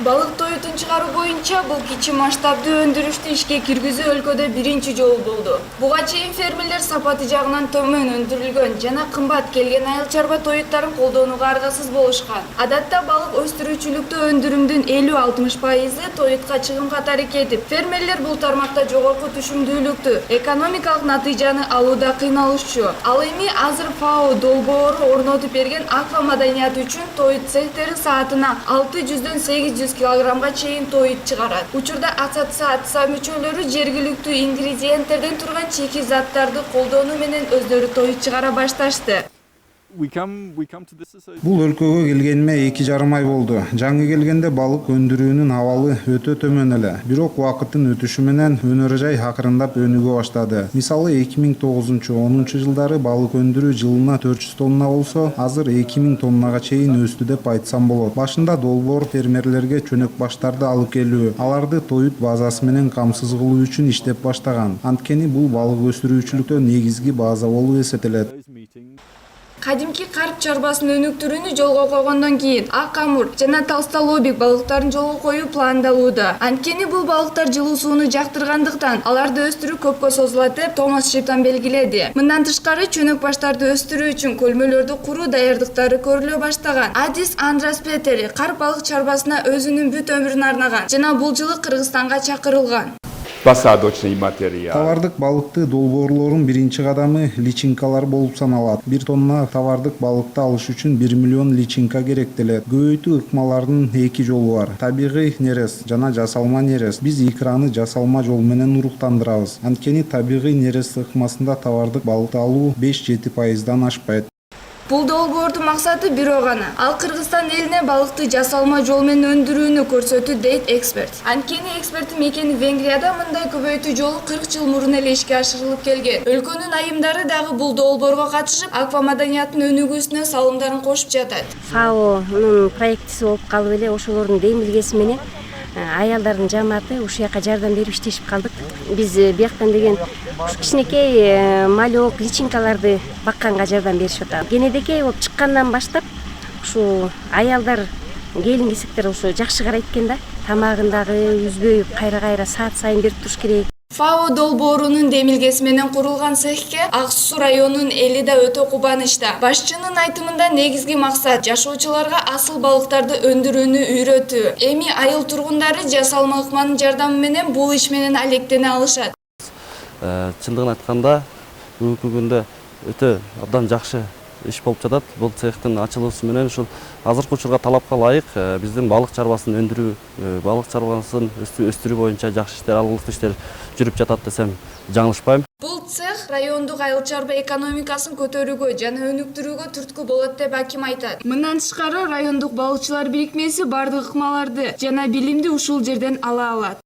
Балык тоютун чыгаруу боюнча бул кичи масштабдуу өндүрүштү ишке киргизүү өлкөдө биринчи жолу болду. Буга чейин фермерлер сапаты жагынан төмөн өндүрүлгөн жана кымбат келген айыл чарба тоюттарын колдонууга аргасыз болушкан. Адатта балык өстүрүүчүлүктө өндүрүмдүн 50-60% тоютка чыгым катары кетип, фермерлер бул тармакта жогорку түшүмдүүлүктү, экономикалык натыйжаны алууда кыйналышчу. Ал эми азыр ФАО долбоору орнотуп берген аква маданият үчүн тоют цехтери саатына 600-дөн 800 килограммга чейин тоют чыгарат. Учурда ассоциация мүчөлөрү жергиликтүү ингредиенттерден турган чеки заттарды колдонуу менен өздөрү тоют чыгара башташты. Бул өлкөгө келгениме 2,5 ай болду. Жаңы келгенде балык өндүрүүнүн абалы өтө төмөн эле. Бирок убакыттын өтүшү менен өнөр жай акырындап өнүгө баштады. Мисалы 2009-10 жылдары балык өндүрүү жылына 400 тонна болсо, азыр 2000 тоннага чейин өстү деп айтсам болот. Башында долбоор фермерлерге чөнөк баштарды алып келүү, аларды тоют базасы менен камсыз кылуу үчүн иштеп баштаган. Анткени бул балык өстүрүүчүлүктө негизги база болуп эсептелет. Кадимки карп чарбасын өнүктүрүүнү жолго койгондон кийин ак амур жана толстолобик балыктарын жолго коюу пландалууда. Анткени бул балыктар жылуу сууну жактыргандыктан аларды өстүрүү көпкө созулат деп Томас Шиптан белгиледи. Мындан тышкары чөнөк баштарды өстүрүү үчүн көлмөлөрдү куруу даярдыктары көрүлө баштаган. Адис Андрас Петери карп балык чарбасына өзүнүн бүт өмүрүн арнаган жана бул жылы Кыргызстанга чакырылган. Товардык балыкты долбоорлордун биринчи кадамы личинкалар болуп саналат. 1 тонна товардык балыкты алыш үчүн 1 миллион личинка керектелет. Көбөйтүү ыкмаларынын 2 жолу бар: табигый нерез жана жасалма нерез. Биз икраны жасалма жол менен уруктандырабыз. Анткени табигый нерез ыкмасында товардык балыкты алуу 5-7%дан ашпайт. Бул долбоордун максаты бирок гана. Ал Кыргызстан элине балыкты жасалма жол менен өндүрүүнү көрсөтүү дейт эксперт. Анткени эксперттин мекени Венгрияда мындай көбөйтүү жолу 40 жыл мурун эле ишке ашырылып келген. Өлкөнүн айымдары дагы бул долбоорго катышып, аква маданияттын өнүгүүсүнө салымдарын кошуп жатат. ФАОнун проектиси болуп калып эле ошолордун демилгеси менен аялдардын жамааты ушул жака жардам берип иштешип калдык. Биз бияктан деген ушу кичинекей малек личинкаларды бакканга жардам беришип атат. Кенедекей болуп чыккандан баштап ушу аялдар келин кесектер ушу жакшы карайт экен да. Тамагын дагы үзбөй кайра саат сайын берип туруш керек. ФАО долбоорунун демилгеси менен курулган цехке Ак Суу районунун эли да өтө кубанычта. Башчынын айтымында негизги максат жашоочуларга асыл балыктарды өндүрүүнү үйрөтүү. Эми айыл тургундары жасалма ыкманын жардамы менен бул иш менен алектене алышат. Чындыгын айтканда, бүгүнкү күндө өтө абдан жакшы иш болуп жатат. Бул цехтин ачылуусу менен ушул азыркы учурга талапка ылайык биздин балык чарбасын өндүрүү, балык чарбасын өстүрүү боюнча жакшы иштер, алгылыктуу иштер жүрүп жатат десем жаңылышпайм. Бул цех райондук айыл чарба экономикасын көтөрүүгө жана өнүктүрүүгө түрткү болот деп аким айтат. Мындан тышкары райондук балыкчылар бирикмеси бардык ыкмаларды жана билимди ушул жерден ала алат.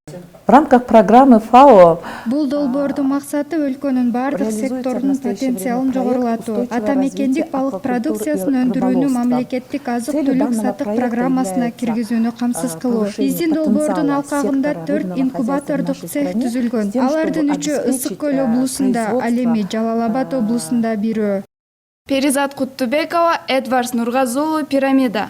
В рамках программы ФАО бул долбоордун максаты өлкөнүн бардык секторунун потенциалын жогорулатуу. Ата мекендик балык продукциясын өндүрүүнү мамлекеттик азык-түлүк сатык программасына киргизүүнү камсыз кылуу. Биздин долбоордун алкагында 4 инкубатордук цех түзүлгөн. Алардын 3-ü Ысык көл облусунда, ал эми Жалал Абад облусунда бирөө. Перизат Куттубекова, Эдвард Нургазы уулу, Пирамида.